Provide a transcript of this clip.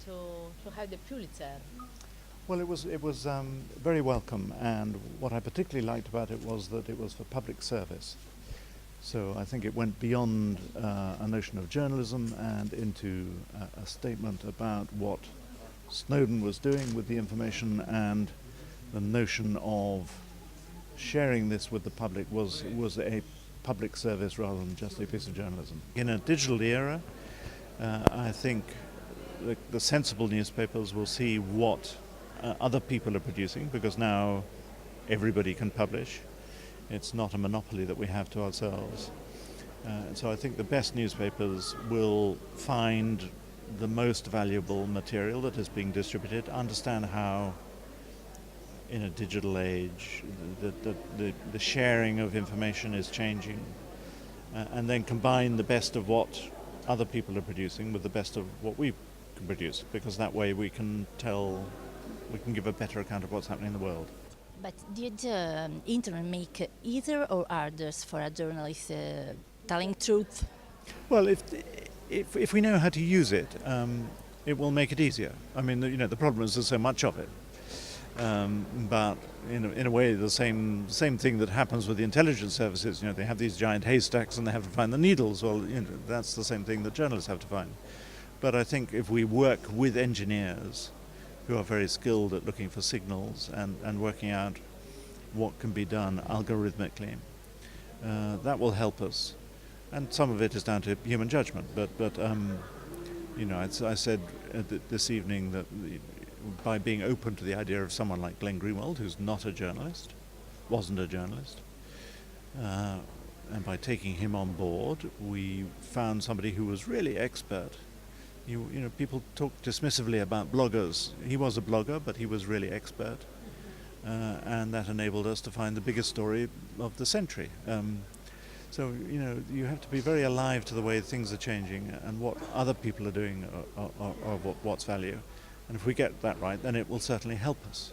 to have the Pulitzer? Well, it was very welcome, and what I particularly liked about it was that it was for public service. So I think it went beyond a notion of journalism and into a statement about what Snowden was doing with the information, and the notion of sharing this with the public was a public service rather than just a piece of journalism. In a digital era, I think the sensible newspapers will see what other people are producing, because now everybody can publish. It's not a monopoly that we have to ourselves. So I think the best newspapers will find the most valuable material that is being distributed, understand how in a digital age the sharing of information is changing, and then combine the best of what other people are producing with the best of what we can produce, because that way we can give a better account of what's happening in the world. But did internet make easier or harder for a journalist telling truth? Well, if we know how to use it, it will make it easier. I mean, the problem is there's so much of it. But in a way, the same thing that happens with the intelligence services. They have these giant haystacks and they have to find the needles. Well, that's the same thing that journalists have to find. But I think if we work with engineers who are very skilled at looking for signals and working out what can be done algorithmically, that will help us. And some of it is down to human judgment. But I said this evening that by being open to the idea of someone like Glenn Greenwald, who's not a journalist, wasn't a journalist, and by taking him on board, we found somebody who was really expert. People talk dismissively about bloggers. He was a blogger, but he was really expert, and that enabled us to find the biggest story of the century. So you have to be very alive to the way things are changing and what other people are doing, or what's value. And if we get that right, then it will certainly help us.